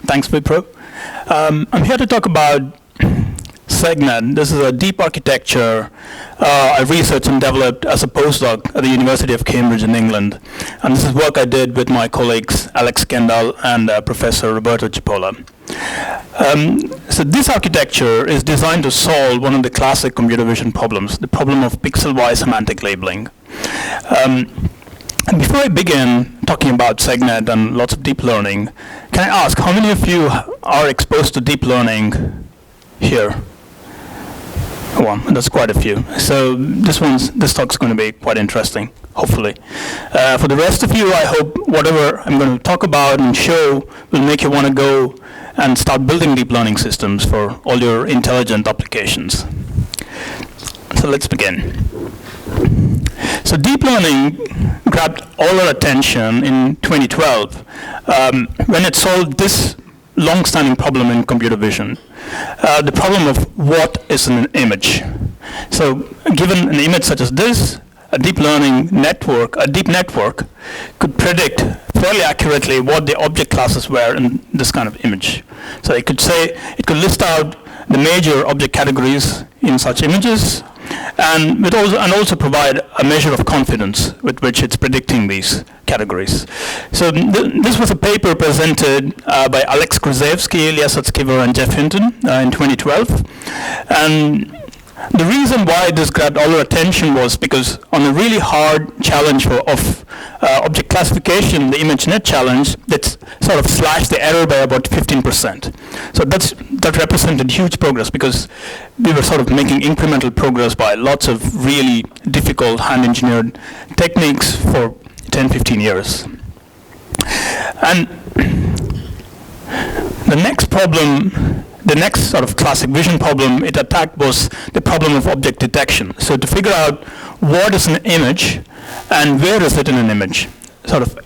Thanks, Wipro. I'm here to talk about SegNet. This is a deep architecture I researched and developed as a postdoc at the University of Cambridge in England. And this is work I did with my colleagues Alex Kendall and Professor Roberto Cipolla. So this architecture is designed to solve one of the classic computer vision problems, the problem of pixel-wise semantic labeling. And before I begin talking about SegNet and lots of deep learning, can I ask how many of you are exposed to deep learning here? Well, that's quite a few. So this talk's going to be quite interesting, hopefully. For the rest of you, I hope whatever I'm going to talk about and show will make you want to go and start building deep learning systems for all your intelligent applications. So let's begin. So deep learning grabbed all our attention in 2012 when it solved this long-standing problem in computer vision, the problem of what is an image. So given an image such as this, a deep learning network, a deep network, could predict fairly accurately what the object classes were in this kind of image. So it could list out the major object categories in such images, and also provide a measure of confidence with which it's predicting these categories. So this was a paper presented by Alex Krzyzewski, Ilya Sutskever, and Jeff Hinton in 2012. And the reason why this grabbed all our attention was because on a really hard challenge of object classification, the ImageNet challenge, that sort of slashed the error by about 15%. So that represented huge progress because we were sort of making incremental progress by lots of really difficult hand-engineered techniques for 10, 15 years. And the next sort of classic vision problem it attacked was the problem of object detection. So to figure out what is an image and where is it in an image, sort of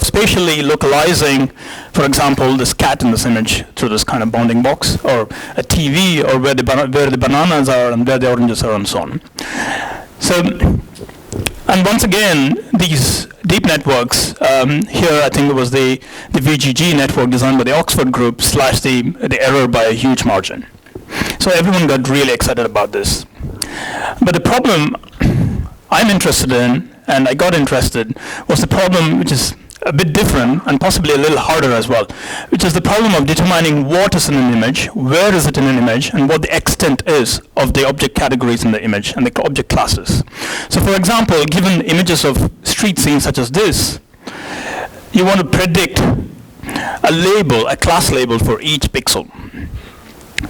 spatially localizing, for example, this cat in this image through this kind of bounding box, or a TV, or where the bananas are and where the oranges are, and so on. So, and once again, these deep networks, here I think it was the VGG network designed by the Oxford group, slashed the error by a huge margin. So everyone got really excited about this. But the problem I'm interested in, and I got interested, was the problem which is a bit different and possibly a little harder as well, which is the problem of determining what is in an image, where is it in an image, and what the extent is of the object categories in the image and the object classes. So for example, given images of street scenes such as this, you want to predict a class label for each pixel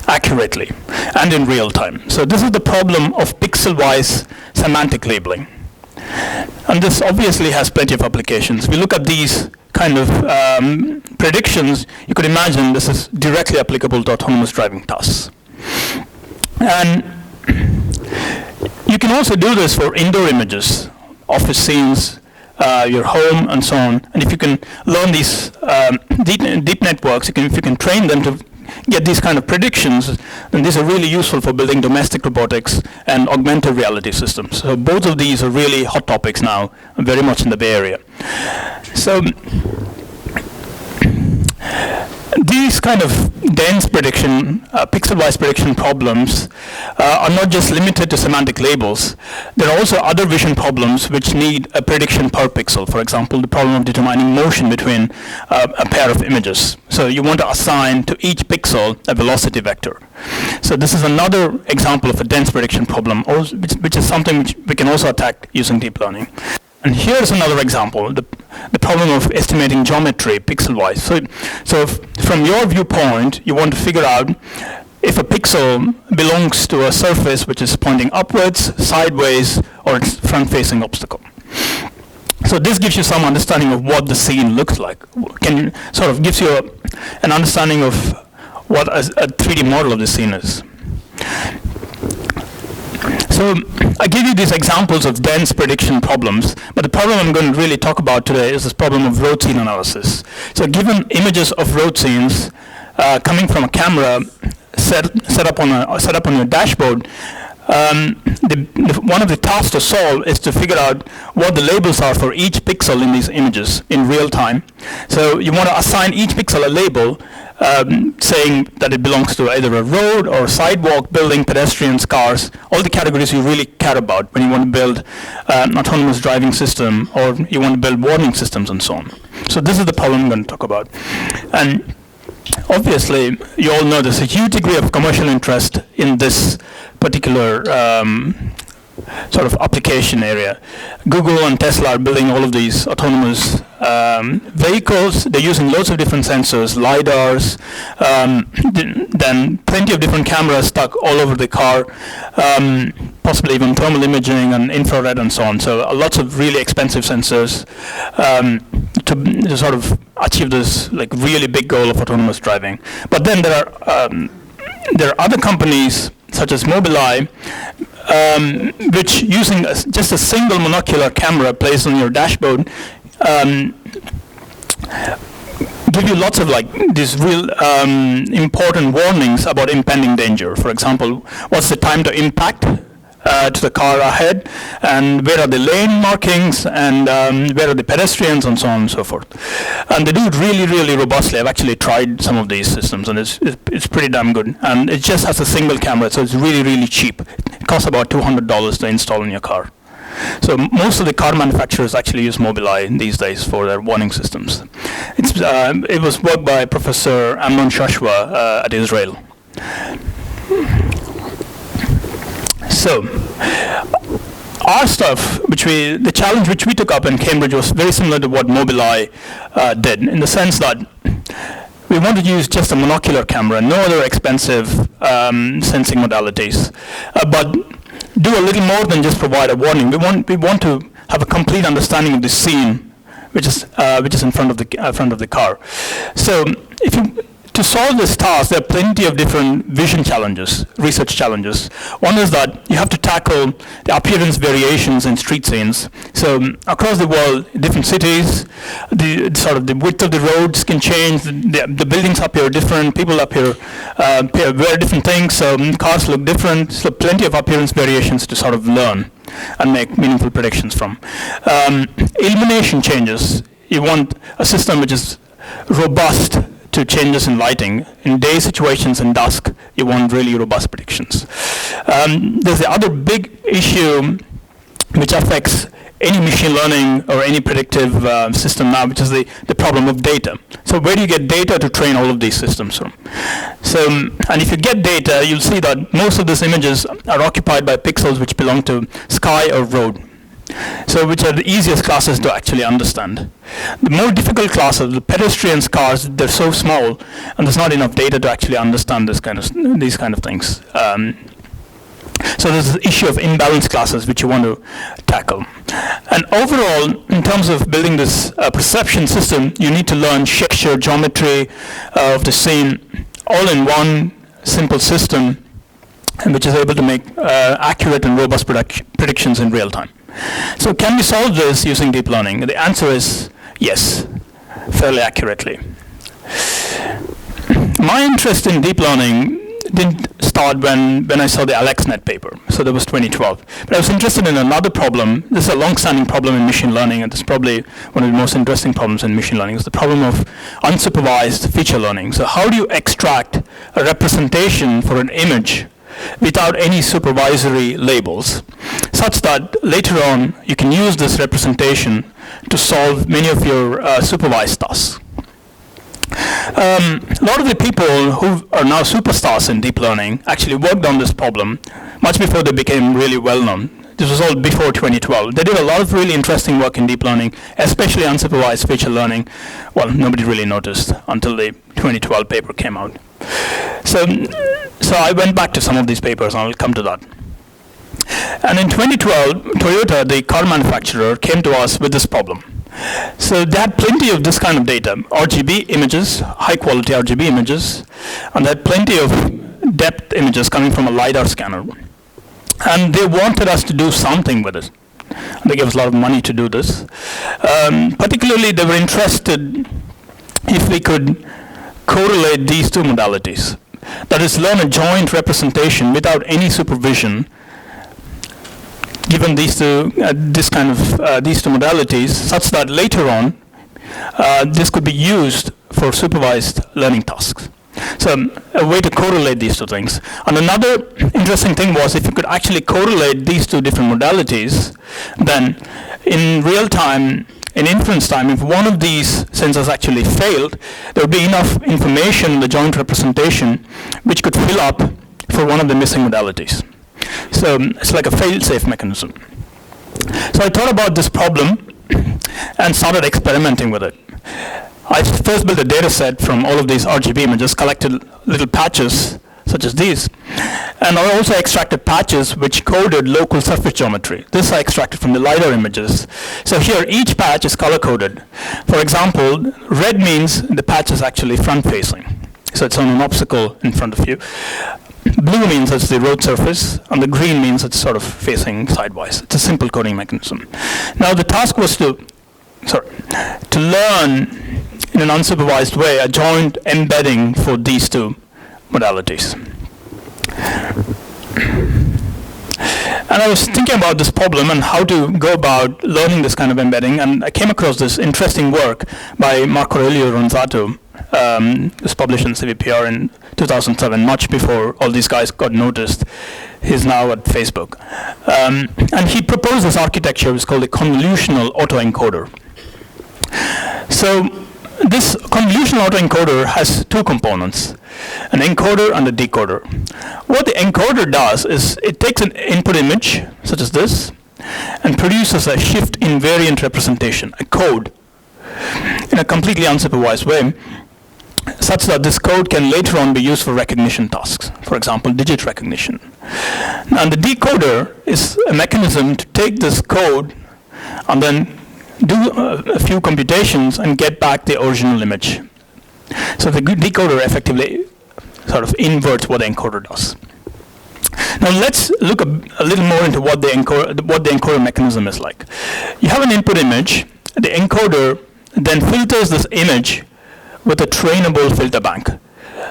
accurately and in real time. So this is the problem of pixel-wise semantic labeling. And this obviously has plenty of applications. We look at these kind of predictions, you could imagine this is directly applicable to autonomous driving tasks. And you can also do this for indoor images, office scenes, your home, and so on. And if you can learn these deep networks, if you can train them to get these kind of predictions, then these are really useful for building domestic robotics and augmented reality systems. So both of these are really hot topics now, very much in the Bay Area. So these kind of dense prediction, pixel-wise prediction problems are not just limited to semantic labels. There are also other vision problems which need a prediction per pixel. For example, the problem of determining motion between a pair of images. So you want to assign to each pixel a velocity vector. So this is another example of a dense prediction problem, which is something which we can also attack using deep learning. And here's another example, the problem of estimating geometry pixel-wise. So from your viewpoint, you want to figure out if a pixel belongs to a surface which is pointing upwards, sideways, or it's front-facing obstacle. So this gives you some understanding of what the scene looks like. Gives you an understanding of what a 3D model of the scene is. So I give you these examples of dense prediction problems, but the problem I'm going to really talk about today is this problem of road scene analysis. So given images of road scenes coming from a camera set up on your dashboard, One of the tasks to solve is to figure out what the labels are for each pixel in these images in real time. So you want to assign each pixel a label saying that it belongs to either a road or sidewalk, building, pedestrians, cars, all the categories you really care about when you want to build an autonomous driving system or you want to build warning systems and so on. So this is the problem I'm going to talk about. And obviously, you all know there's a huge degree of commercial interest in this particular sort of application area. Google and Tesla are building all of these autonomous vehicles. They're using loads of different sensors, LiDARs, then plenty of different cameras stuck all over the car, possibly even thermal imaging and infrared and so on. So lots of really expensive sensors to sort of achieve this like really big goal of autonomous driving. But then there are other companies such as Mobileye, which using just a single monocular camera placed on your dashboard give you lots of like these real important warnings about impending danger. For example, what's the time to impact to the car ahead, and where are the lane markings, and where are the pedestrians, and so on and so forth. And they do it really, really robustly. I've actually tried some of these systems, and it's pretty damn good. And it just has a single camera, so it's really, really cheap. It costs about $200 to install in your car. So most of the car manufacturers actually use Mobileye these days for their warning systems. It was worked by Professor Amnon Shashua at Israel. So, our stuff, the challenge which we took up in Cambridge was very similar to what Mobileye did, in the sense that we wanted to use just a monocular camera, no other expensive sensing modalities, but do a little more than just provide a warning. We want to have a complete understanding of the scene, which is in front of the car. So, to solve this task, there are plenty of different vision challenges, research challenges. One is that you have to tackle the appearance variations in street scenes. So across the world, different cities, the width of the roads can change, the buildings appear different, people wear different things, so cars look different, so plenty of appearance variations to sort of learn and make meaningful predictions from. Illumination changes. You want a system which is robust to changes in lighting. In day situations and dusk, you want really robust predictions. There's the other big issue which affects any machine learning or any predictive system now, which is the problem of data. So where do you get data to train all of these systems from? So, and if you get data, you'll see that most of these images are occupied by pixels which belong to sky or road. So which are the easiest classes to actually understand. The more difficult classes, the pedestrians, cars, they're so small, and there's not enough data to actually understand these kind of things. So there's the issue of imbalanced classes which you want to tackle. And overall, in terms of building this perception system, you need to learn texture, geometry of the scene, all in one simple system, and which is able to make accurate and robust predictions in real time. So can we solve this using deep learning? The answer is yes, fairly accurately. My interest in deep learning didn't start when I saw the AlexNet paper, so that was 2012. But I was interested in another problem. This is a long-standing problem in machine learning, and it's probably one of the most interesting problems in machine learning, is the problem of unsupervised feature learning. So how do you extract a representation for an image without any supervisory labels, such that later on you can use this representation to solve many of your supervised tasks. A lot of the people who are now superstars in deep learning actually worked on this problem much before they became really well known. This was all before 2012. They did a lot of really interesting work in deep learning, especially unsupervised feature learning. Well, nobody really noticed until the 2012 paper came out. So I went back to some of these papers, and I'll come to that. And in 2012, Toyota, the car manufacturer, came to us with this problem. So they had plenty of this kind of data, RGB images, high-quality RGB images, and they had plenty of depth images coming from a LiDAR scanner. And they wanted us to do something with it. They gave us a lot of money to do this. Particularly, they were interested if we could correlate these two modalities. That is, learn a joint representation without any supervision given these two modalities, such that later on this could be used for supervised learning tasks. So a way to correlate these two things. And another interesting thing was if you could actually correlate these two different modalities, then in real time, in inference time, if one of these sensors actually failed, there would be enough information in the joint representation which could fill up for one of the missing modalities. So it's like a fail-safe mechanism. So I thought about this problem and started experimenting with it. I first built a data set from all of these RGB images, collected little patches such as these, and I also extracted patches which coded local surface geometry. This I extracted from the LiDAR images. So here each patch is color-coded. For example, red means the patch is actually front-facing, so it's on an obstacle in front of you. Blue means it's the road surface, and the green means it's sort of facing sidewise. It's a simple coding mechanism. Now the task was to learn in an unsupervised way a joint embedding for these two modalities. And I was thinking about this problem and how to go about learning this kind of embedding, and I came across this interesting work by Marco Aurelio Ronzato. It was published in CVPR in 2007, much before all these guys got noticed. He's now at Facebook. And he proposed this architecture, which is called a convolutional autoencoder. So this convolutional autoencoder has two components, an encoder and a decoder. What the encoder does is it takes an input image, such as this, and produces a shift invariant representation, a code, in a completely unsupervised way, such that this code can later on be used for recognition tasks, for example, digit recognition. And the decoder is a mechanism to take this code and then do a few computations and get back the original image. So the decoder effectively sort of inverts what the encoder does. Now let's look a little more into what the encoder mechanism is like. You have an input image, the encoder then filters this image with a trainable filter bank.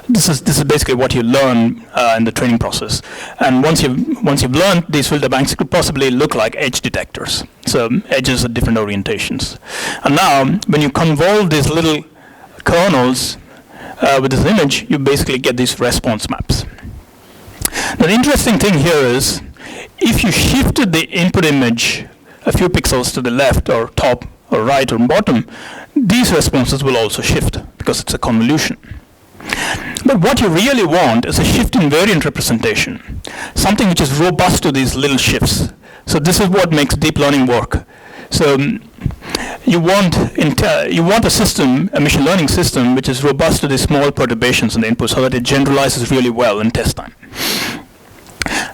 This is basically what you learn in the training process. And once you've learned these filter banks, it could possibly look like edge detectors. So edges at different orientations. And now, when you convolve these little kernels with this image, you basically get these response maps. Now the interesting thing here is, if you shifted the input image a few pixels to the left or top or right or bottom, these responses will also shift because it's a convolution. But what you really want is a shift invariant representation, something which is robust to these little shifts. So this is what makes deep learning work. So you want a system, a machine learning system, which is robust to these small perturbations in the input so that it generalizes really well in test time.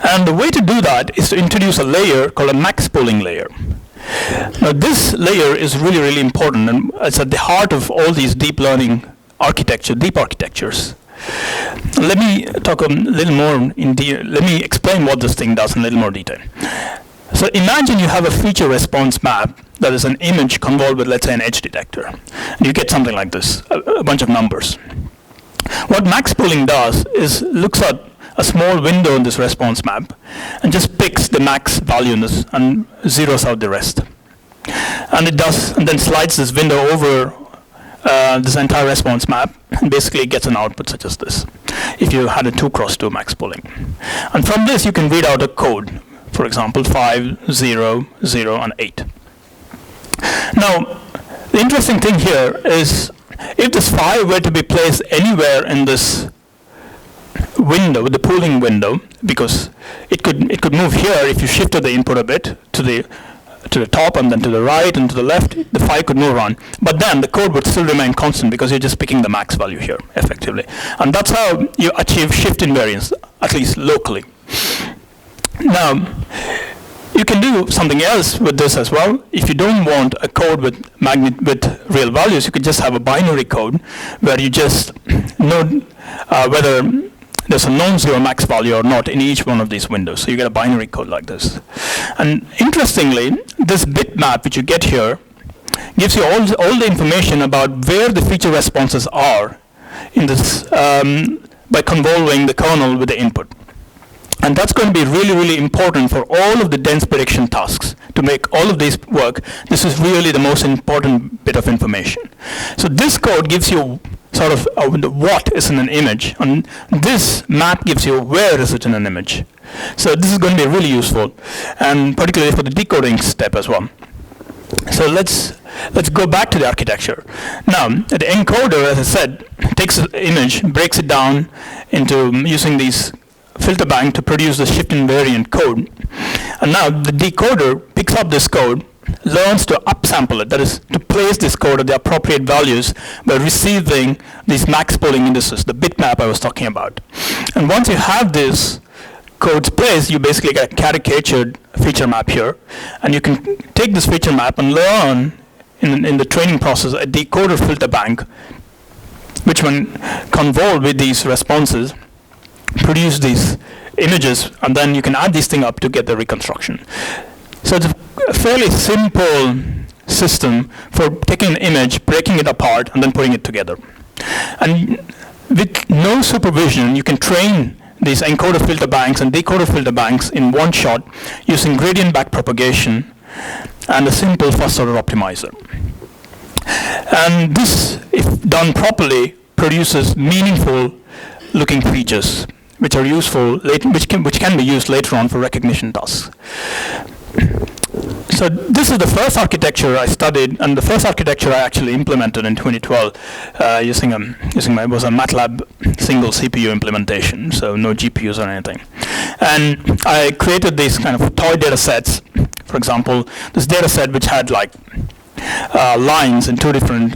And the way to do that is to introduce a layer called a max pooling layer. Now this layer is really, really important, and it's at the heart of all these deep learning deep architectures. Let me talk a little more let me explain what this thing does in a little more detail. So imagine you have a feature response map that is an image convolved with, let's say, an edge detector. And you get something like this, a bunch of numbers. What max pooling does is looks at a small window in this response map and just picks the max value in this and zeroes out the rest. And it does, and then slides this window over this entire response map and basically gets an output such as this, if you had a 2x2 max pooling. And from this you can read out a code, for example 5, 0, 0, and 8. Now the interesting thing here is, if this 5 were to be placed anywhere in this window, the pooling window, because it could move here if you shifted the input a bit to the top and then to the right and to the left, the 5 could move around. But then the code would still remain constant because you're just picking the max value here, effectively. And that's how you achieve shift invariance, at least locally. Now, you can do something else with this as well. If you don't want a code with real values, you could just have a binary code where you just know whether there's a non-zero max value or not in each one of these windows. So you get a binary code like this. And interestingly, this bitmap which you get here gives you all the information about where the feature responses are in this by convolving the kernel with the input. And that's going to be really, really important for all of the dense prediction tasks. To make all of these work, this is really the most important bit of information. So this code gives you sort of what is in an image, and this map gives you where is it in an image. So this is going to be really useful, and particularly for the decoding step as well. So let's go back to the architecture. Now, the encoder, as I said, takes an image, breaks it down into using these filter bank to produce the shift invariant code. And now the decoder picks up this code, learns to upsample it, that is, to place this code at the appropriate values by receiving these max polling indices, the bitmap I was talking about. And once you have this codes placed, you basically get a caricatured feature map here. And you can take this feature map and learn in the training process a decoder filter bank, which when convolved with these responses, produce these images, and then you can add this thing up to get the reconstruction. So it's a fairly simple system for taking an image, breaking it apart, and then putting it together. And with no supervision, you can train these encoder filter banks and decoder filter banks in one shot using gradient backpropagation and a simple first order optimizer. And this, if done properly, produces meaningful looking features which are useful, which can be used later on for recognition tasks. So this is the first architecture I studied, and the first architecture I actually implemented in 2012 using a MATLAB single CPU implementation, so no GPUs or anything. And I created these kind of toy data sets. For example, this data set which had like lines in two different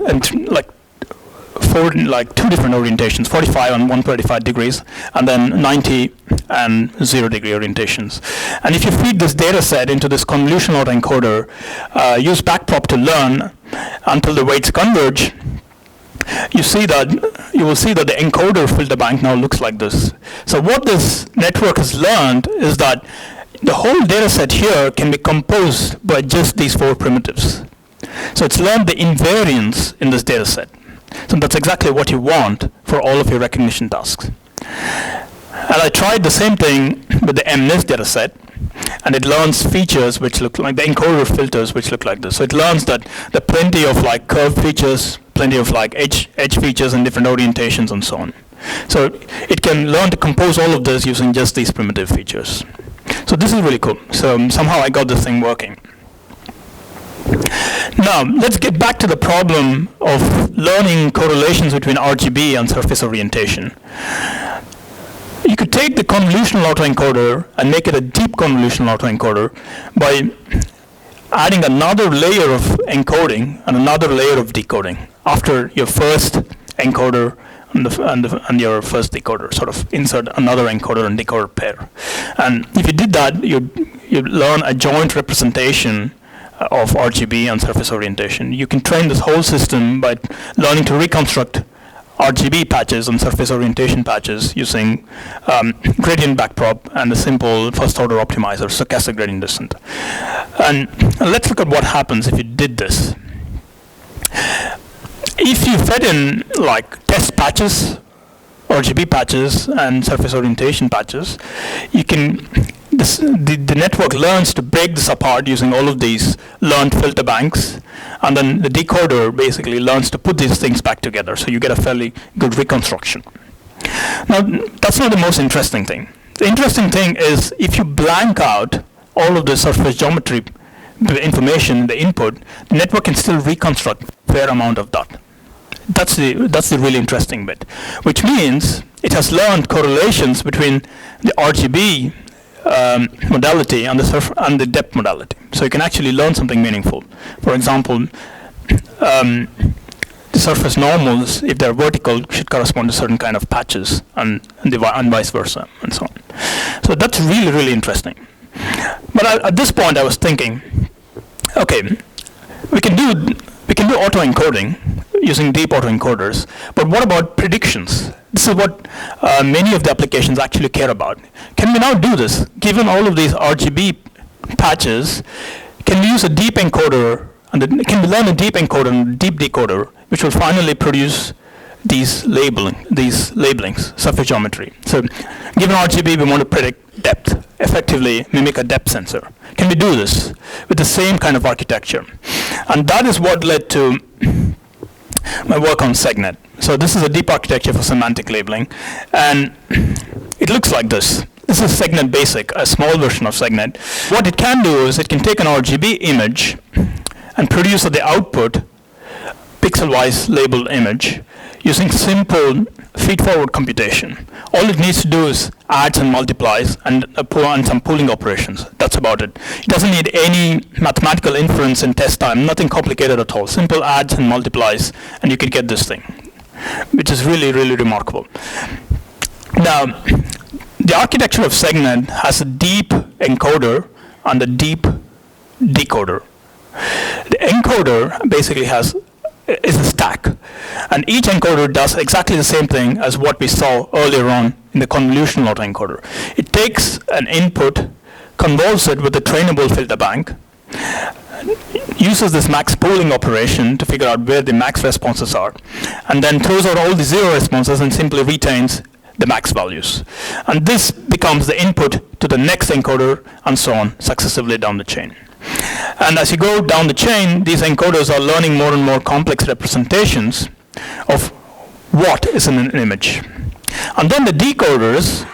two different orientations, 45 and 135 degrees, and then 90 and 0 degree orientations. And if you feed this data set into this convolutional autoencoder, use backprop to learn until the weights converge, you will see that the encoder filter bank now looks like this. So what this network has learned is that the whole data set here can be composed by just these 4 primitives. So it's learned the invariance in this data set. So that's exactly what you want for all of your recognition tasks. And I tried the same thing with the MNIST data set, and it learns features which look like the encoder filters which look like this. So it learns that there are plenty of like curved features, plenty of like edge features and different orientations and so on. So it can learn to compose all of this using just these primitive features. So this is really cool. So somehow I got this thing working. Now, let's get back to the problem of learning correlations between RGB and surface orientation. You could take the convolutional autoencoder and make it a deep convolutional autoencoder by adding another layer of encoding and another layer of decoding after your first encoder and your first decoder, sort of insert another encoder and decoder pair. And if you did that, you'd learn a joint representation of RGB and surface orientation. You can train this whole system by learning to reconstruct RGB patches and surface orientation patches using gradient backprop and a simple first order optimizer, stochastic gradient descent. And let's look at what happens if you did this. If you fed in like test patches, RGB patches and surface orientation patches, you can the network learns to break this apart using all of these learned filter banks, and then the decoder basically learns to put these things back together, so you get a fairly good reconstruction. Now, that's not the most interesting thing. The interesting thing is if you blank out all of the surface geometry information, the input, the network can still reconstruct a fair amount of that. That's the really interesting bit, which means it has learned correlations between the RGB modality and the depth modality. So you can actually learn something meaningful. For example, the surface normals, if they're vertical, should correspond to certain kind of patches, and vice versa, and so on. So that's really, really interesting. But at this point, I was thinking, okay, we can do autoencoding using deep autoencoders, but what about predictions? This is what many of the applications actually care about. Can we now do this? Given all of these RGB patches, can we use a deep encoder, and can we learn a deep encoder and a deep decoder, which will finally produce these labelings, surface geometry? So given RGB, we want to predict depth, effectively mimic a depth sensor. Can we do this with the same kind of architecture? And that is what led to my work on SegNet. So this is a deep architecture for semantic labeling, and it looks like this. This is SegNet Basic, a small version of SegNet. What it can do is it can take an RGB image and produce at the output pixel-wise labeled image using simple feed-forward computation. All it needs to do is adds and multiplies and some pooling operations. That's about it. It doesn't need any mathematical inference in test time, nothing complicated at all. Simple adds and multiplies, and you can get this thing, which is really, really remarkable. Now, the architecture of SegNet has a deep encoder and a deep decoder. The encoder basically is a stack, and each encoder does exactly the same thing as what we saw earlier on in the convolutional autoencoder. It takes an input, convolves it with a trainable filter bank, uses this max pooling operation to figure out where the max responses are, and then throws out all the zero responses and simply retains the max values. And this becomes the input to the next encoder, and so on, successively down the chain. And as you go down the chain, these encoders are learning more and more complex representations of what is in an image. And then the decoders,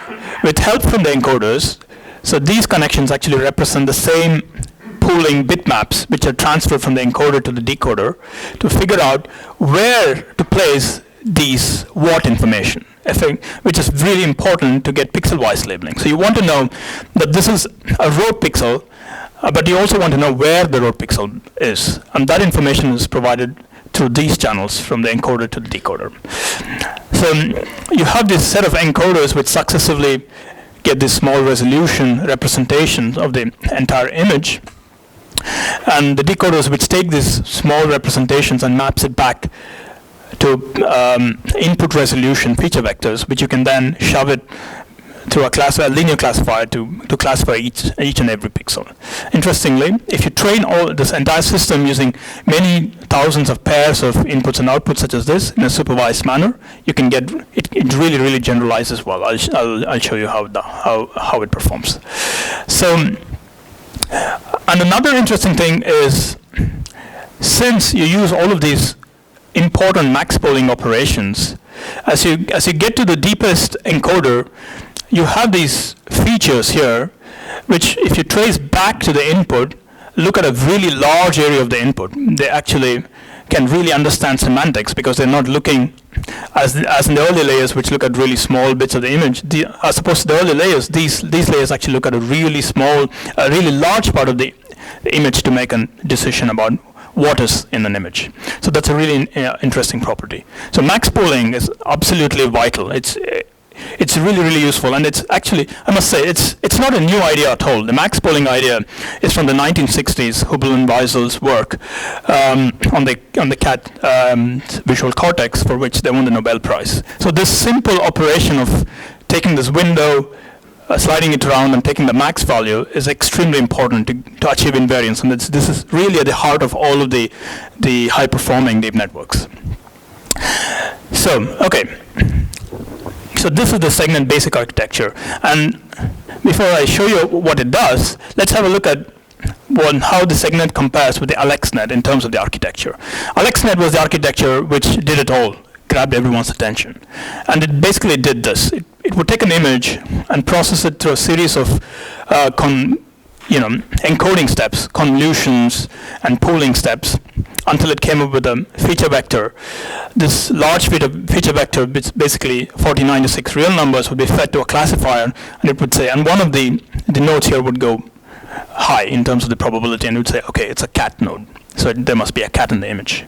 with help from the encoders, so these connections actually represent the same pooling bitmaps which are transferred from the encoder to the decoder to figure out where to place these what information, which is really important to get pixel-wise labeling. So you want to know that this is a row pixel, but you also want to know where the row pixel is. And that information is provided through these channels from the encoder to the decoder. So you have this set of encoders which successively get this small resolution representation of the entire image, and the decoders which take these small representations and maps it back to input resolution feature vectors, which you can then shove it through a linear classifier to classify each and every pixel. Interestingly, if you train all this entire system using many thousands of pairs of inputs and outputs such as this in a supervised manner, you can get it really, really generalizes well. I'll show you how it performs. So, and another interesting thing is, since you use all of these important max pooling operations, as you get to the deepest encoder, you have these features here, which if you trace back to the input, look at a really large area of the input. They actually can really understand semantics because they're not looking as in the early layers, which look at really small bits of the image. As opposed to the early layers, these layers actually look at a really small, a really large part of the image to make a decision about what is in an image. So that's a really interesting property. So max pooling is absolutely vital. It's really, really useful, and it's actually, I must say, it's not a new idea at all. The max pooling idea is from the 1960s, Hubel and Wiesel's work on the cat visual cortex, for which they won the Nobel Prize. So this simple operation of taking this window, sliding it around and taking the max value is extremely important to achieve invariance, and this is really at the heart of all of the high-performing deep networks. So, okay. So this is the SegNet basic architecture, and before I show you what it does, let's have a look at how the SegNet compares with the AlexNet in terms of the architecture. AlexNet was the architecture which did it all, grabbed everyone's attention, and it basically did this. It would take an image and process it through a series of encoding steps, convolutions, and pooling steps, until it came up with a feature vector. This large feature vector, which basically 4096 real numbers, would be fed to a classifier, and it would say, and one of the nodes here would go high in terms of the probability, and it would say, okay, it's a cat node, so there must be a cat in the image.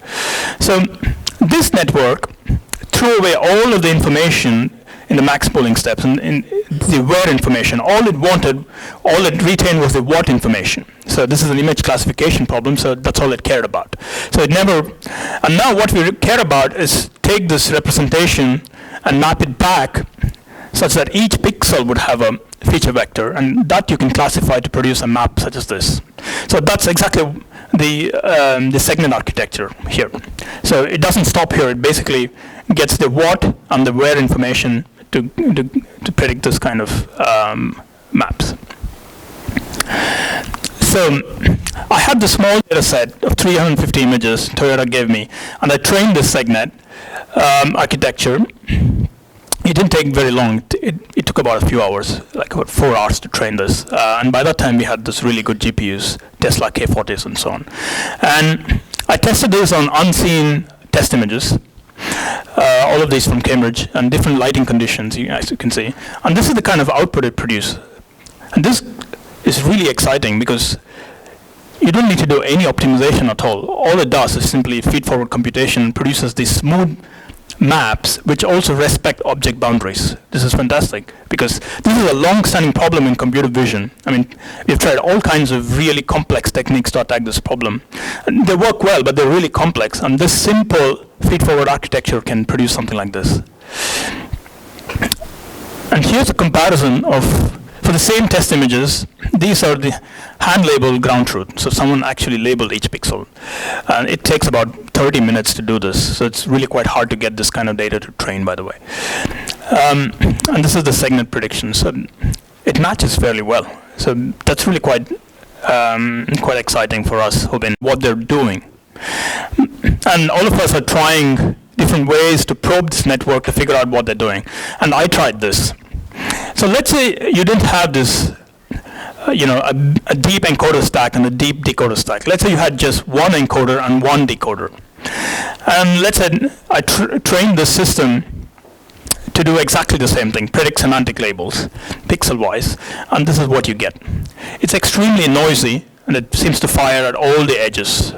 So this network threw away all of the information in the max pooling steps and in the where information. All it retained was the what information. So this is an image classification problem, so that's all it cared about. So it never, and now what we care about is take this representation and map it back such that each pixel would have a feature vector, and that you can classify to produce a map such as this. So that's exactly the SegNet architecture here. So it doesn't stop here. It basically gets the what and the where information to predict this kind of maps. So I had the small data set of 350 images Toyota gave me, and I trained this SegNet architecture. It didn't take very long. It took about a few hours, like about 4 hours to train this. And by that time, we had this really good GPUs, Tesla K40s and so on. And I tested this on unseen test images, all of these from Cambridge, and different lighting conditions, as you can see. And this is the kind of output it produced. And this is really exciting because you don't need to do any optimization at all. All it does is simply feed-forward computation, produces these smooth maps which also respect object boundaries. This is fantastic because this is a long-standing problem in computer vision. I mean, we've tried all kinds of really complex techniques to attack this problem. And they work well, but they're really complex, and this simple feed-forward architecture can produce something like this. And here's a comparison of, for the same test images, these are the hand-labeled ground truth. So someone actually labeled each pixel. And it takes about 30 minutes to do this. So it's really quite hard to get this kind of data to train, by the way. And this is the SegNet prediction. So it matches fairly well. So that's really quite exciting for us, hoping what they're doing. And all of us are trying different ways to probe this network to figure out what they're doing. And I tried this. So let's say you didn't have this, a deep encoder stack and a deep decoder stack. Let's say you had just one encoder and one decoder. And let's say I trained the system to do exactly the same thing, predict semantic labels, pixel-wise, and this is what you get. It's extremely noisy, and it seems to fire at all the edges.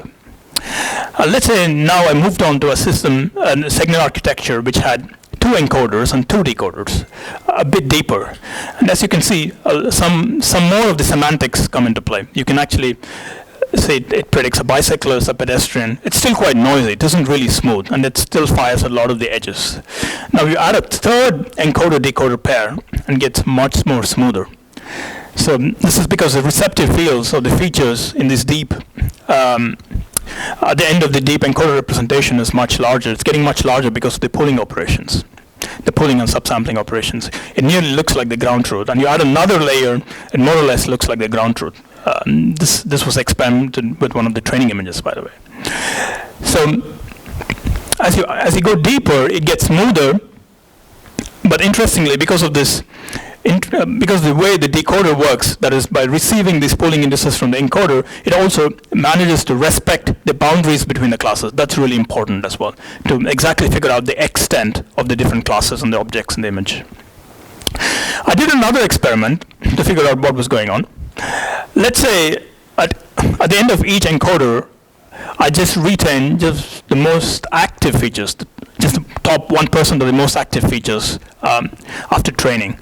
Let's say now I moved on to a system, a SegNet architecture, which had 2 encoders and 2 decoders, a bit deeper. And as you can see, some more of the semantics come into play. You can actually say it predicts a bicyclist, a pedestrian. It's still quite noisy. It isn't really smooth, and it still fires a lot of the edges. Now you add a third encoder-decoder pair and gets much more smoother. So this is because the receptive fields of the features in this deep at the end of the deep encoder representation is much larger. It's getting much larger because of the pooling operations, the pooling and subsampling operations. It nearly looks like the ground truth. And you add another layer, it more or less looks like the ground truth. This was experimented with one of the training images, by the way. So as you go deeper, it gets smoother. But interestingly, because of this, because the way the decoder works, that is by receiving these pooling indices from the encoder, it also manages to respect the boundaries between the classes. That's really important as well, to exactly figure out the extent of the different classes and the objects in the image. I did another experiment to figure out what was going on. Let's say at the end of each encoder, I just retain just the most active features, just the top 1% of the most active features after training.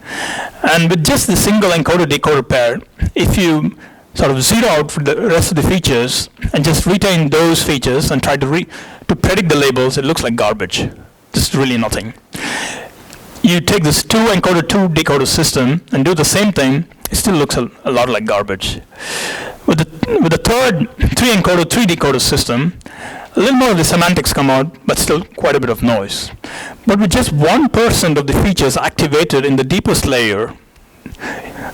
And with just the single encoder-decoder pair, if you sort of zero out for the rest of the features and just retain those features and try to predict the labels, it looks like garbage. Just really nothing. You take this 2 encoder, 2 decoder system and do the same thing, it still looks a lot like garbage. With the third 3 encoder, 3 decoder system, a little more of the semantics come out, but still quite a bit of noise. But with just 1% of the features activated in the deepest layer,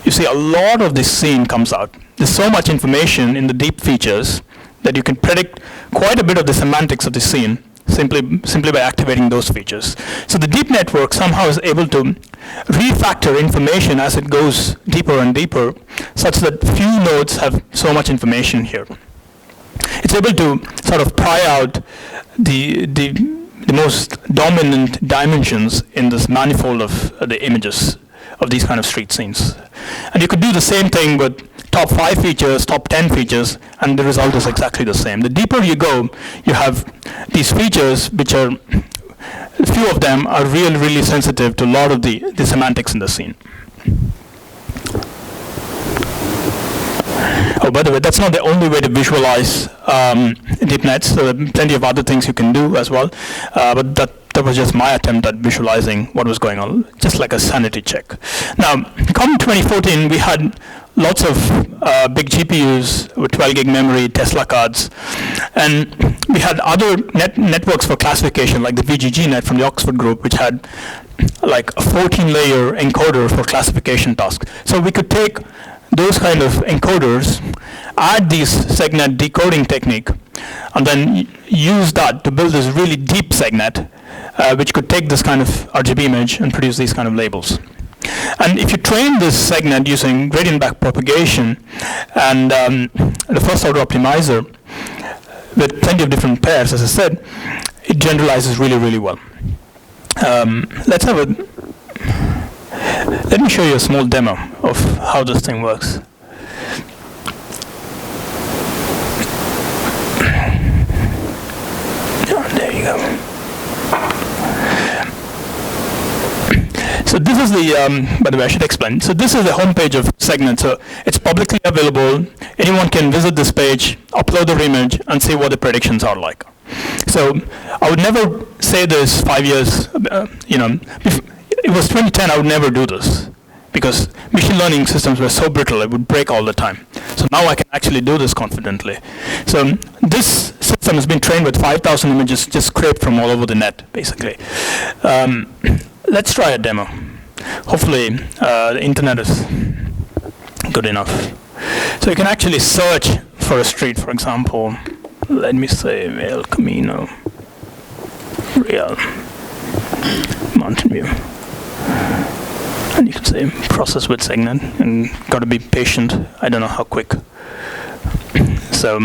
you see a lot of this scene comes out. There's so much information in the deep features that you can predict quite a bit of the semantics of the scene simply by activating those features. So the deep network somehow is able to refactor information as it goes deeper and deeper, such that few nodes have so much information here. It's able to sort of pry out the most dominant dimensions in this manifold of the images of these kind of street scenes. And you could do the same thing with top 5 features, top 10 features, and the result is exactly the same. The deeper you go, you have these features which are, a few of them are really sensitive to a lot of the semantics in the scene. Oh, by the way, that's not the only way to visualize deep nets. There are plenty of other things you can do as well, but that that was just my attempt at visualizing what was going on, just like a sanity check. Now, come 2014, we had lots of big GPUs with 12 gig memory, Tesla cards, and we had other networks for classification, like the VGGNet from the Oxford group, which had like a 14-layer encoder for classification tasks. So we could take those kind of encoders, add these segnet decoding technique, and then use that to build this really deep segnet, which could take this kind of RGB image and produce these kind of labels. And if you train this segment using gradient backpropagation and the first order optimizer with plenty of different pairs, as I said, it generalizes really, really well. Let me show you a small demo of how this thing works. Oh, there you go. So this is the, by the way, I should explain. So this is the homepage of Segnet. So it's publicly available. Anyone can visit this page, upload their image, and see what the predictions are like. So I would never say this 5 years, if it was 2010, I would never do this because machine learning systems were so brittle, it would break all the time. So now I can actually do this confidently. So this system has been trained with 5,000 images just scraped from all over the net, basically. Let's try a demo. Hopefully the internet is good enough. So you can actually search for a street, for example. Let me say El Camino Real Mountain View. And you can say process with Segnet, and got to be patient. I don't know how quick. So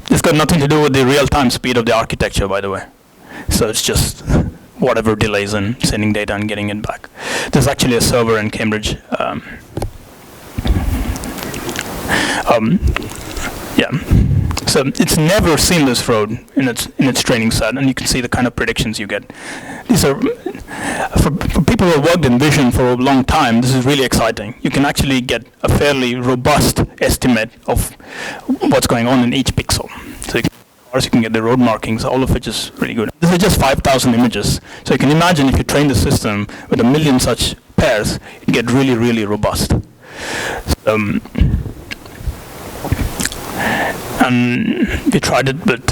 it's got nothing to do with the real-time speed of the architecture, by the way. So it's just whatever delays in sending data and getting it back. There's actually a server in Cambridge. So it's never seen this road in its training set, and you can see the kind of predictions you get. These are, for people who have worked in vision for a long time, this is really exciting. You can actually get a fairly robust estimate of what's going on in each pixel. So you can get the road markings, all of which is really good. This is just 5,000 images. So you can imagine if you train the system with 1 million such pairs, it get really, really robust. And we tried it with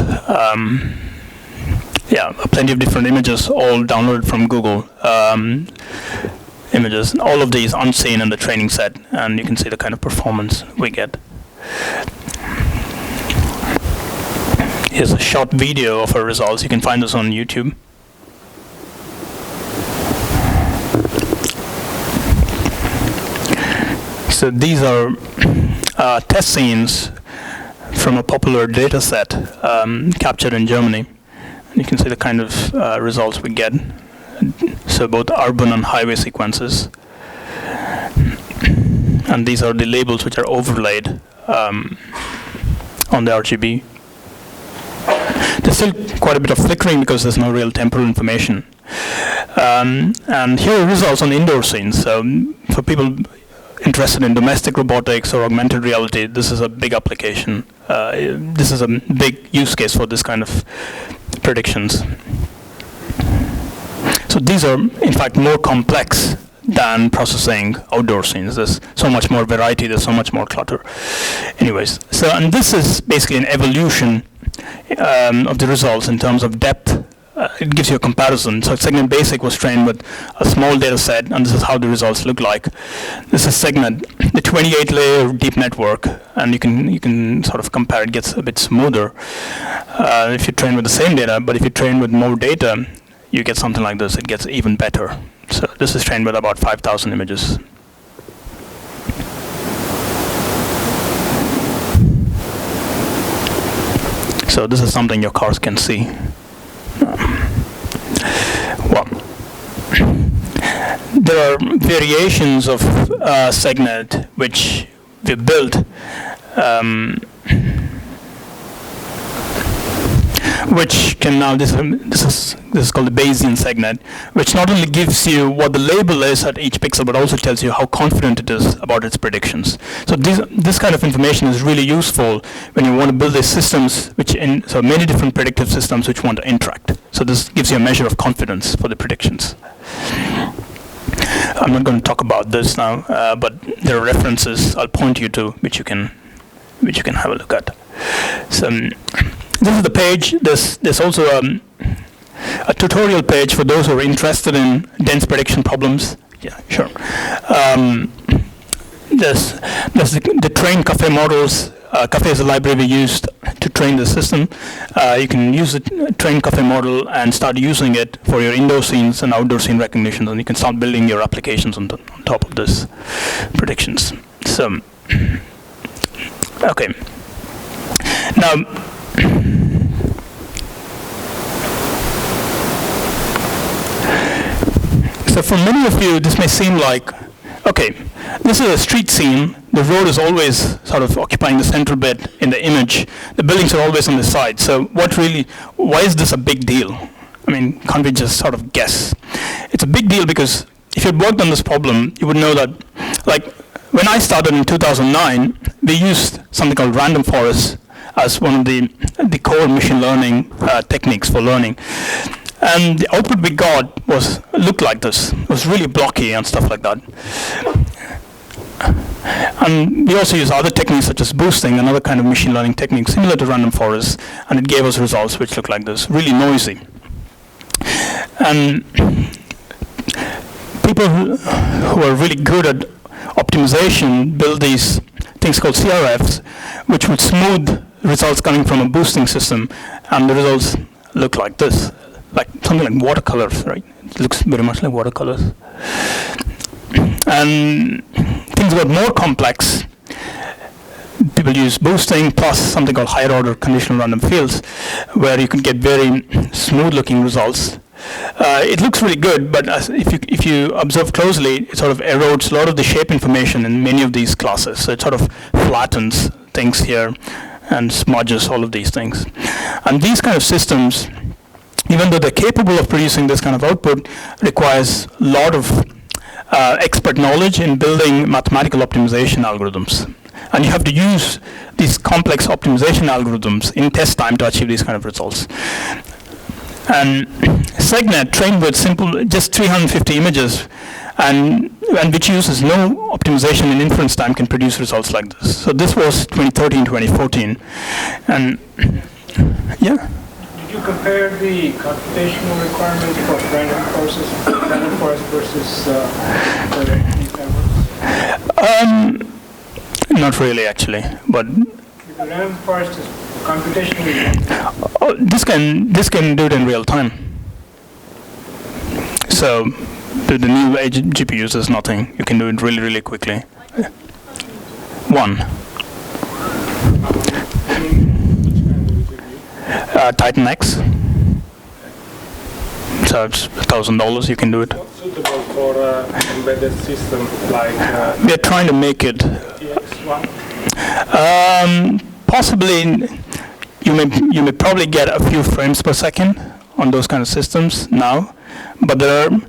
plenty of different images, all downloaded from Google images. All of these unseen in the training set, and you can see the kind of performance we get. Here's a short video of our results. You can find this on YouTube. So these are test scenes from a popular data set captured in Germany. And you can see the kind of results we get. So both urban and highway sequences. And these are the labels which are overlaid on the RGB. There's still quite a bit of flickering because there's no real temporal information. And here are results on indoor scenes. So for people interested in domestic robotics or augmented reality, this is a big application. This is a big use case for this kind of predictions. So these are, in fact, more complex than processing outdoor scenes. There's so much more variety, there's so much more clutter. Anyways, so, and this is basically an evolution of the results in terms of depth. It gives you a comparison. So Segnet Basic was trained with a small data set, and this is how the results look like. This is Segnet, the 28-layer deep network, and you can sort of compare. It gets a bit smoother if you train with the same data, but if you train with more data, you get something like this. It gets even better. So this is trained with about 5,000 images. So this is something your cars can see. Well, there are variations of Segnet which we built which can now, this is called the Bayesian segnet, which not only gives you what the label is at each pixel, but also tells you how confident it is about its predictions. So this kind of information is really useful when you want to build these systems, so many different predictive systems which want to interact. So this gives you a measure of confidence for the predictions. I'm not going to talk about this now, but there are references I'll point you to which you can have a look at. So this is the page. There's also a tutorial page for those who are interested in dense prediction problems. Yeah, sure. There's the trained Caffe models. Caffe is a library we used to train the system. You can use the trained Caffe model and start using it for your indoor scenes and outdoor scene recognition, and you can start building your applications on top of this predictions. So, okay. Now, so for many of you, this may seem like, okay, this is a street scene. The road is always sort of occupying the central bit in the image. The buildings are always on the side. So why is this a big deal? I mean, can't we just sort of guess? It's a big deal because if you'd worked on this problem, you would know that, like, when I started in 2009, we used something called random forests as one of the core machine learning techniques for learning. And the output we got looked like this. It was really blocky and stuff like that. And we also use other techniques such as boosting, another kind of machine learning technique similar to random forests, and it gave us results which look like this, really noisy. And people who are really good at optimization build these things called CRFs, which would smooth results coming from a boosting system, and the results look like this, like something like watercolors, right? It looks very much like watercolors. And things got more complex. People use boosting plus something called higher order conditional random fields, where you can get very smooth looking results. It looks really good, but if you observe closely, it sort of erodes a lot of the shape information in many of these classes. So it sort of flattens things here and smudges all of these things. And these kind of systems, even though they're capable of producing this kind of output, requires a lot of expert knowledge in building mathematical optimization algorithms. And you have to use these complex optimization algorithms in test time to achieve these kind of results. And SegNet, trained with just 350 images, and which uses no optimization in inference time, can produce results like this. So this was 2013, 2014. And yeah? Did you compare the computational requirements for random forest versus not really, actually, but the random forest is computationally. Oh, this can do it in real time. So the new GPUs is nothing. You can do it really, really quickly. One. Titan X. So it's $1,000. You can do it. What's suitable for embedded system like? We are trying to make it. EX1? Possibly, you may probably get a few frames per second on those kind of systems now, but there are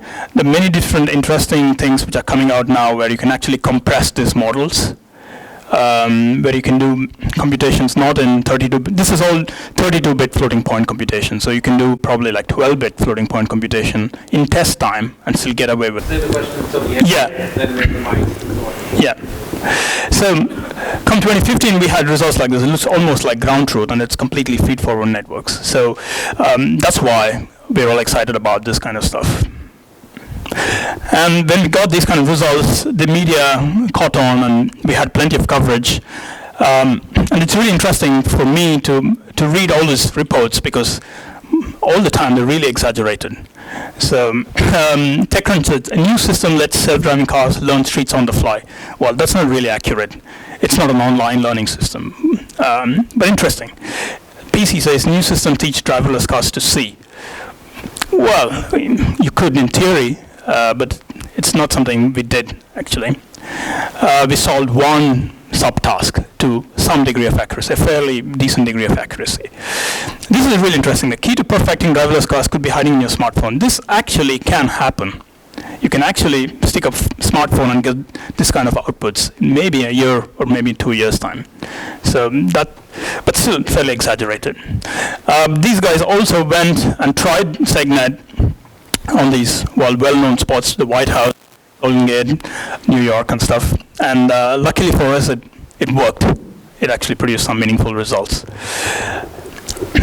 many different interesting things which are coming out now where you can actually compress these models, where you can do computations not in 32-bit. This is all 32-bit floating point computation, so you can do probably like 12-bit floating point computation in test time and still get away with it. Yeah. So, come 2015, we had results like this. It looks almost like ground truth, and it's completely feed-forward networks. So that's why we're all excited about this kind of stuff. And when we got these kind of results, the media caught on, and we had plenty of coverage. And it's really interesting for me to read all these reports because all the time they're really exaggerated. So TechCrunch said, a new system lets self-driving cars learn streets on the fly. Well, that's not really accurate. It's not an online learning system, but interesting. PC says, new system teach driverless cars to see. Well, you could in theory, but it's not something we did, actually. We solved one subtask to some degree of accuracy, a fairly decent degree of accuracy. This is really interesting. The key to perfecting driverless cars could be hiding in your smartphone. This actually can happen. You can actually stick a smartphone and get this kind of outputs in maybe a year or maybe 2 years' time. So that, but still fairly exaggerated. These guys also went and tried SegNet on these well-known spots, the White House, Golden Gate, New York and stuff. And luckily for us, it worked. It actually produced some meaningful results.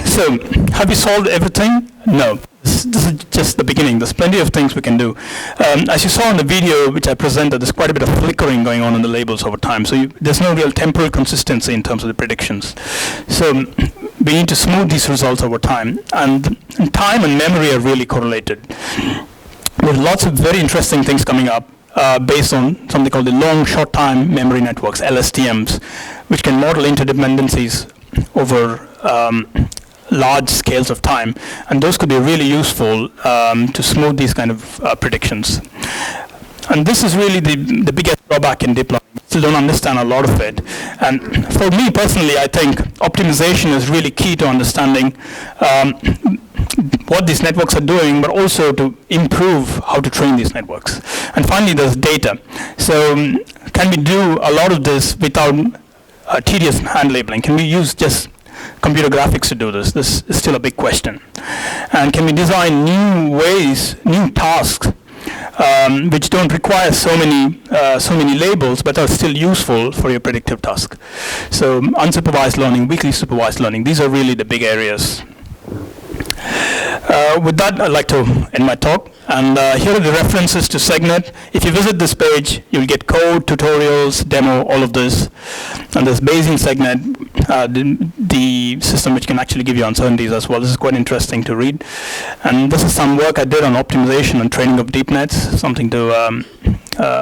So, have we solved everything? No. This is just the beginning. There's plenty of things we can do. As you saw in the video which I presented, there's quite a bit of flickering going on in the labels over time. So there's no real temporal consistency in terms of the predictions. So we need to smooth these results over time. And time and memory are really correlated. There's lots of very interesting things coming up based on something called the long short-time memory networks, LSTMs, which can model interdependencies over large scales of time, and those could be really useful to smooth these kind of predictions. And this is really the biggest drawback in deep learning. Still don't understand a lot of it. And for me personally, I think optimization is really key to understanding what these networks are doing, but also to improve how to train these networks. And finally, there's data. So can we do a lot of this without tedious hand labeling? Can we use just computer graphics to do this? This is still a big question. And can we design new ways, new tasks, which don't require so many labels, but are still useful for your predictive task? So unsupervised learning, weakly supervised learning, these are really the big areas. With that, I'd like to end my talk. And here are the references to SegNet. If you visit this page, you'll get code, tutorials, demo, all of this. And there's Bayesian SegNet, the system which can actually give you uncertainties as well. This is quite interesting to read. And this is some work I did on optimization and training of deep nets, something to,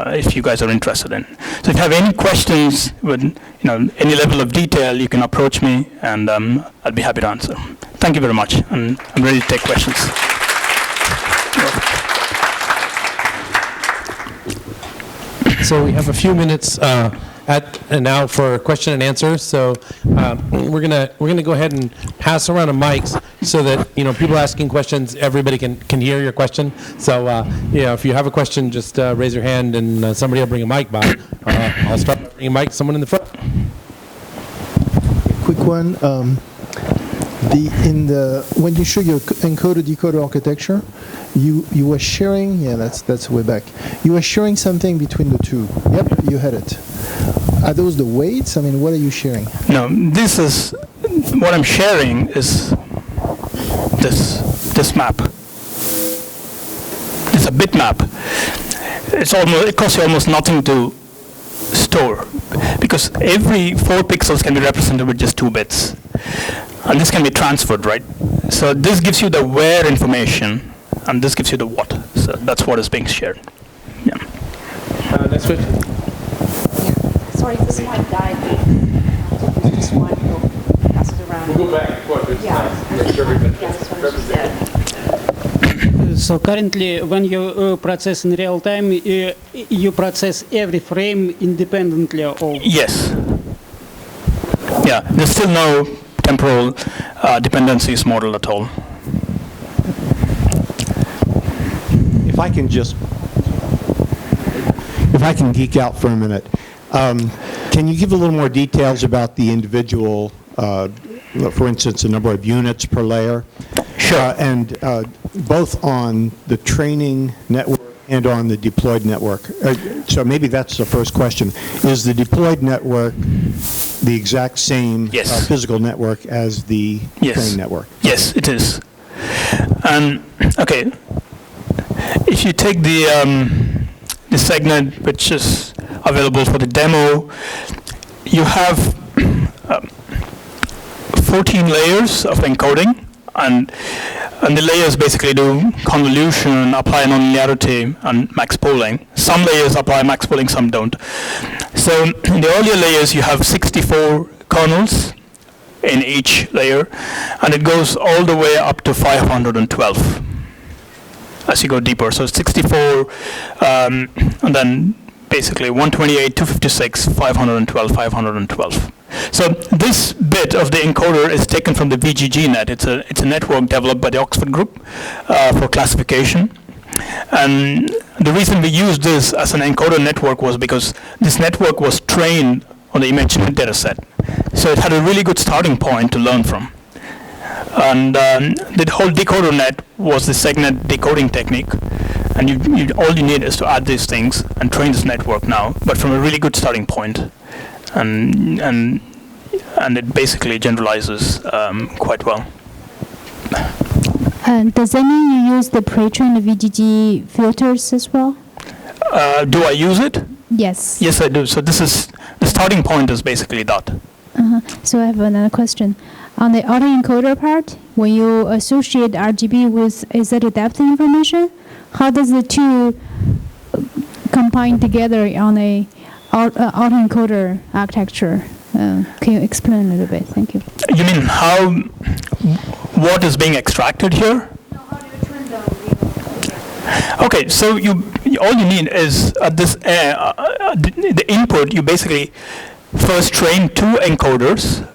if you guys are interested in. So if you have any questions with any level of detail, you can approach me, and I'll be happy to answer. Thank you very much, and I'm ready to take questions. So we have a few minutes now for question and answer. So we're gonna go ahead and pass around a mics so that people asking questions, everybody can hear your question. So if you have a question, just raise your hand and somebody will bring a mic by. I'll start by bringing a mic to someone in the front. Quick one. When you show your encoder-decoder architecture, you were sharing, that's way back. You were sharing something between the two. Yep, you had it. Are those the weights? I mean, what are you sharing? No, this is, what I'm sharing is this map. It's a bitmap. It costs you almost nothing to store, because every 4 pixels can be represented with just 2 bits. And this can be transferred, right? So this gives you the where information, and this gives you the what. So that's what is being shared. Yeah. Next question. Yeah. Sorry, this mic died. This mic will pass it around. We'll go back and forth. So currently, when you process in real time, you process every frame independently of... Yes. Yeah, there's still no temporal dependencies model at all. If I can geek out for a minute, can you give a little more details about the individual, for instance, the number of units per layer? Sure. And both on the training network and on the deployed network. So maybe that's the first question. Is the deployed network the exact same physical network as the training network? Yes, it is. Okay, if you take the SegNet, which is available for the demo, you have 14 layers of encoding, and the layers basically do convolution, apply nonlinearity, and max pooling. Some layers apply max pooling, some don't. So in the earlier layers, you have 64 kernels in each layer, and it goes all the way up to 512 as you go deeper. So 64, and then basically 128, 256, 512, 512. So this bit of the encoder is taken from the VGGNet. It's a network developed by the Oxford Group for classification. And the reason we used this as an encoder network was because this network was trained on the ImageNet dataset. So it had a really good starting point to learn from. And the whole decoder net was the segment decoding technique. And all you need is to add these things and train this network now, but from a really good starting point. And it basically generalizes quite well. Does that mean you use the pre-trained VGG filters as well? Do I use it? Yes. Yes, I do. So this is the starting point is basically that. So I have another question. On the autoencoder part, when you associate RGB with aesthetic depth information, how does the two combine together on a autoencoder architecture? Can you explain a little bit? Thank you. You mean what is being extracted here? No, how do you train them? Okay, so all you need is the input. You basically first train two encoders,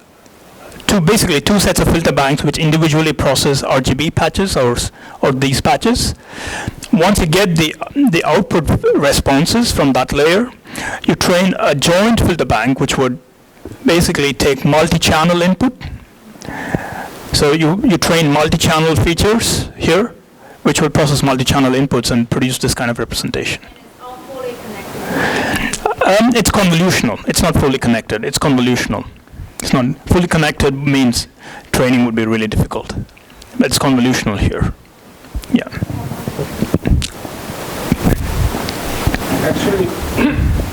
basically two sets of filter banks which individually process RGB patches or these patches. Once you get the output responses from that layer, you train a joint filter bank which would basically take multi-channel input. So you train multi-channel features here, which will process multi-channel inputs and produce this kind of representation. It's all fully connected. It's convolutional. It's not fully connected. It's convolutional. It's not fully connected means training would be really difficult. But it's convolutional here. Yeah. Actually,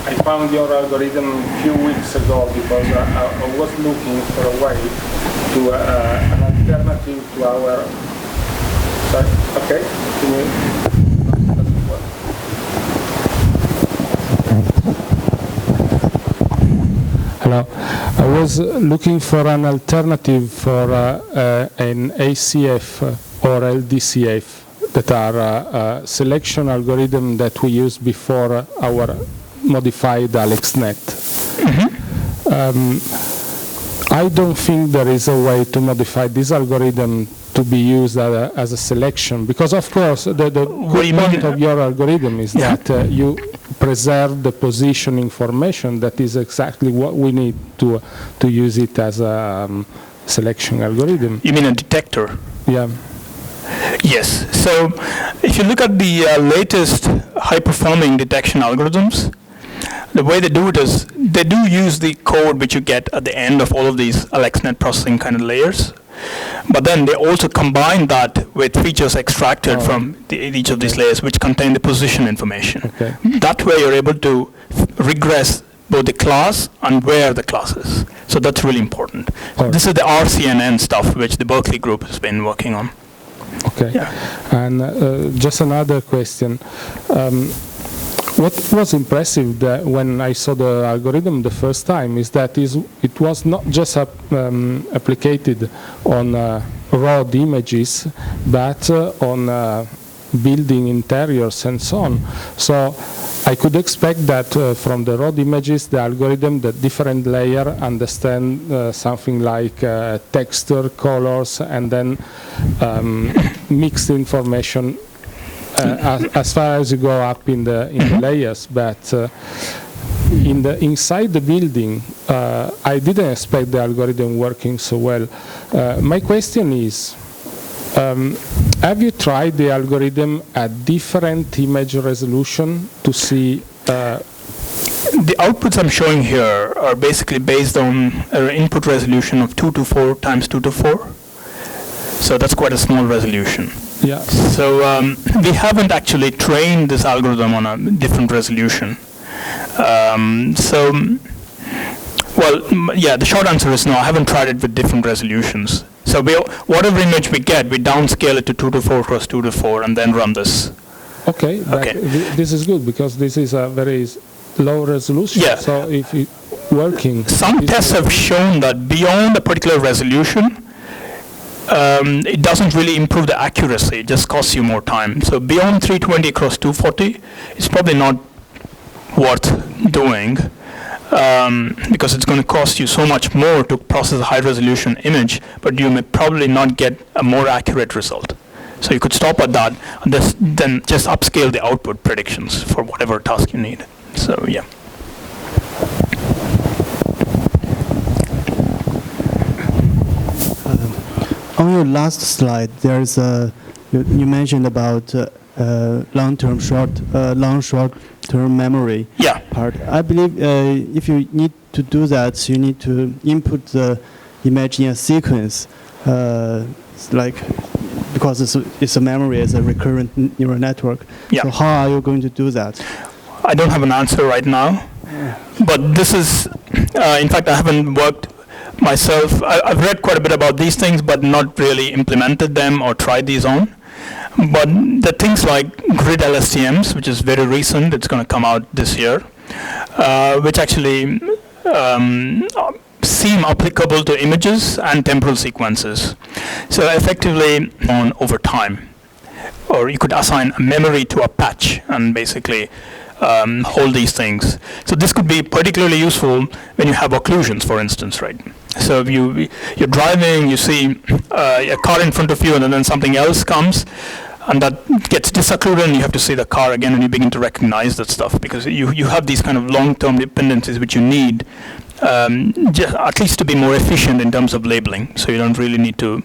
I found your algorithm a few weeks ago because I was looking for a way to an alternative to our. Sorry. Okay. Doesn't work. Hello. I was looking for an alternative for an ACF or LDCF that are selection algorithm that we used before our modified AlexNet. I don't think there is a way to modify this algorithm to be used as a selection, because of course the good point of your algorithm is that you preserve the position information. That is exactly what we need to use it as a selection algorithm. You mean a detector? Yeah. Yes. So if you look at the latest high-performing detection algorithms, the way they do it is they do use the code which you get at the end of all of these AlexNet processing kind of layers, but then they also combine that with features extracted from each of these layers which contain the position information. Okay. That way you're able to regress both the class and where the class is. So that's really important. This is the RCNN stuff which the Berkeley group has been working on. Okay. Yeah. And just another question. What was impressive that when I saw the algorithm the first time is that it was not just applied on raw images, but on building interiors and so on. So I could expect that from the raw images, the algorithm, the different layer understand something like texture, colors, and then mixed information as far as you go up in the layers. But inside the building, I didn't expect the algorithm working so well. My question is, have you tried the algorithm at different image resolution to see? The outputs I'm showing here are basically based on an input resolution of 224 times 224. So that's quite a small resolution. Yeah. So we haven't actually trained this algorithm on a different resolution. The short answer is no, I haven't tried it with different resolutions. So whatever image we get, we downscale it to 224 cross 224 and then run this. Okay. This is good because this is a very low resolution. Yeah. So if it's working. Some tests have shown that beyond a particular resolution, it doesn't really improve the accuracy, it just costs you more time. So beyond 320 cross 240, it's probably not worth doing. because it's going to cost you so much more to process a high-resolution image, but you may probably not get a more accurate result. So you could stop at that, and then just upscale the output predictions for whatever task you need. So yeah. On your last slide, there's you mentioned about long-term, short-term memory part. I believe if you need to do that, you need to input the image in a sequence, because it's a memory, it's a recurrent neural network. Yeah. So how are you going to do that? I don't have an answer right now, but this is, in fact, I haven't worked myself. I've read quite a bit about these things, but not really implemented them or tried these on. But the things like grid LSTMs, which is very recent, it's going to come out this year, which actually seem applicable to images and temporal sequences. So effectively on over time. Or you could assign a memory to a patch and basically hold these things. So this could be particularly useful when you have occlusions, for instance, right? So if you're driving, you see a car in front of you, and then something else comes, and that gets disoccluded, and you have to see the car again, and you begin to recognize that stuff, because you have these kind of long-term dependencies which you need, at least to be more efficient in terms of labeling. So you don't really need to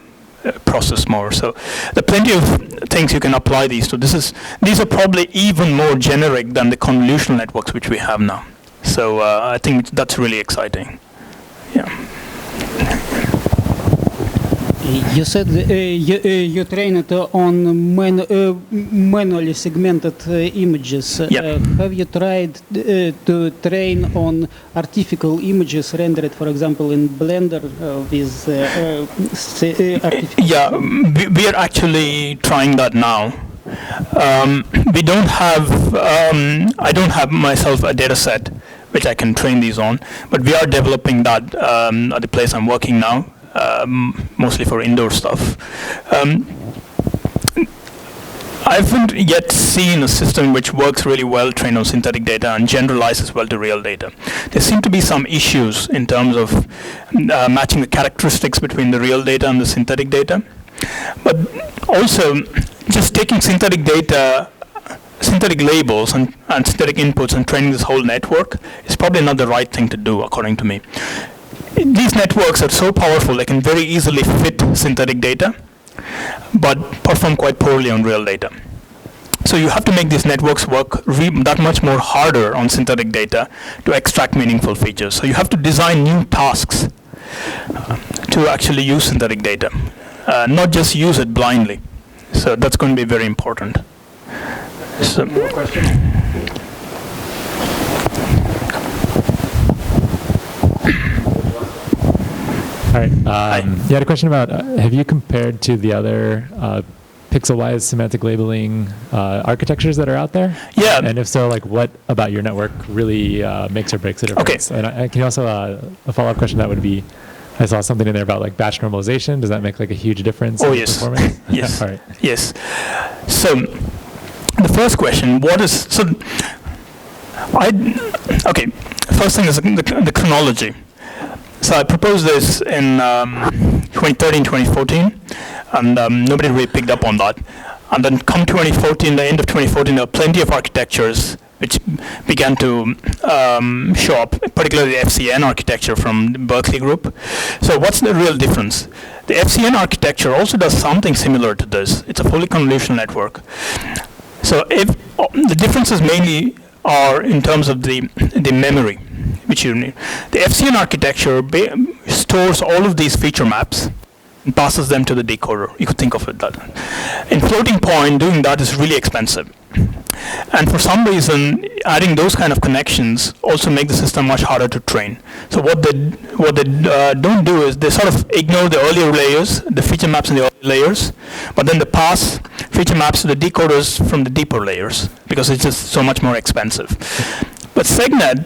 process more. So there are plenty of things you can apply these to. These are probably even more generic than the convolutional networks which we have now. So I think that's really exciting. Yeah. You said you train it on manually segmented images. Yep. Have you tried to train on artificial images rendered, for example, in Blender with artificial? Yeah, we are actually trying that now. We don't have, I don't have myself a data set which I can train these on, but we are developing that at the place I'm working now. Mostly for indoor stuff. I haven't yet seen a system which works really well trained on synthetic data and generalizes well to real data. There seem to be some issues in terms of matching the characteristics between the real data and the synthetic data. But also, just taking synthetic data, synthetic labels and synthetic inputs and training this whole network is probably not the right thing to do, according to me. These networks are so powerful, they can very easily fit synthetic data, but perform quite poorly on real data. So you have to make these networks work that much more harder on synthetic data to extract meaningful features. So you have to design new tasks to actually use synthetic data, not just use it blindly. So that's going to be very important. So, more question? All right. You had a question about, have you compared to the other Pixelwise semantic labeling architectures that are out there? Yeah. And if so, like, what about your network really makes or breaks a difference? Okay. And I can also, a follow-up question that would be, I saw something in there about like batch normalization. Does that make like a huge difference in performance? Yes. All right. Yes. So the first question, first thing is the chronology. So I proposed this in 2013, 2014, and nobody really picked up on that. And then come 2014, the end of 2014, there were plenty of architectures which began to show up, particularly the FCN architecture from the Berkeley group. So what's the real difference? The FCN architecture also does something similar to this. It's a fully convolutional network. So if the differences mainly are in terms of the memory, which you need. The FCN architecture stores all of these feature maps and passes them to the decoder. You could think of it that way. In floating point, doing that is really expensive. And for some reason, adding those kind of connections also make the system much harder to train. So what they don't do is they sort of ignore the earlier layers, the feature maps in the earlier layers, but then they pass feature maps to the decoders from the deeper layers because it's just so much more expensive. But SegNet,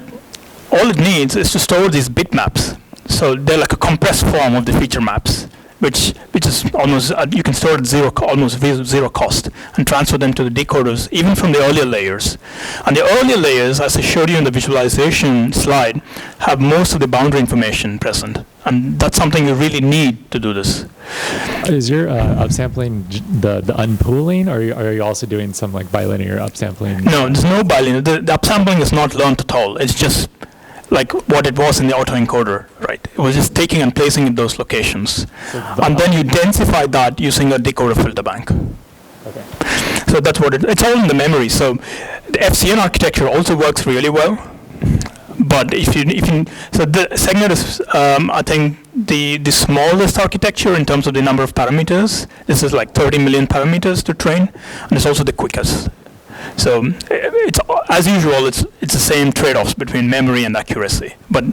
all it needs is to store these bitmaps. So they're like a compressed form of the feature maps. which is almost, you can store at almost zero cost and transfer them to the decoders, even from the earlier layers. And the earlier layers, as I showed you in the visualization slide, have most of the boundary information present. And that's something you really need to do this. Is your upsampling the unpooling, or are you also doing some like bilinear upsampling? No, there's no bilinear. The upsampling is not learned at all. It's just like what it was in the autoencoder, right? It was just taking and placing in those locations. And then you densify that using a decoder filter bank. Okay. So that's what it's all in the memory. So the FCN architecture also works really well. But so the SegNet is, I think, the smallest architecture in terms of the number of parameters. This is like 30 million parameters to train, and it's also the quickest. So it's, as usual, it's the same trade-offs between memory and accuracy, but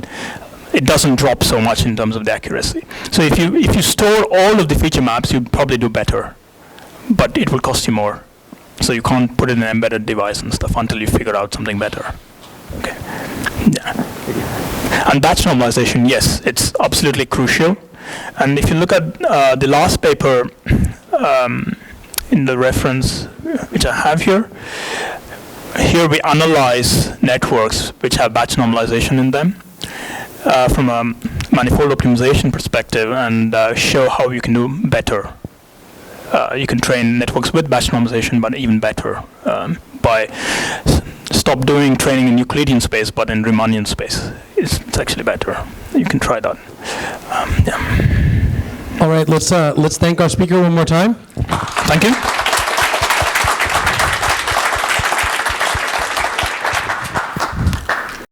it doesn't drop so much in terms of the accuracy. So if you store all of the feature maps, you'd probably do better, but it will cost you more. So you can't put it in an embedded device and stuff until you figure out something better. Okay. Yeah. And batch normalization, yes, it's absolutely crucial. And if you look at the last paper in the reference which I have here we analyze networks which have batch normalization in them from a manifold optimization perspective and show how you can do better. You can train networks with batch normalization, but even better by stop doing training in Euclidean space, but in Riemannian space. It's actually better. You can try that. Yeah. All right, let's thank our speaker one more time. Thank you.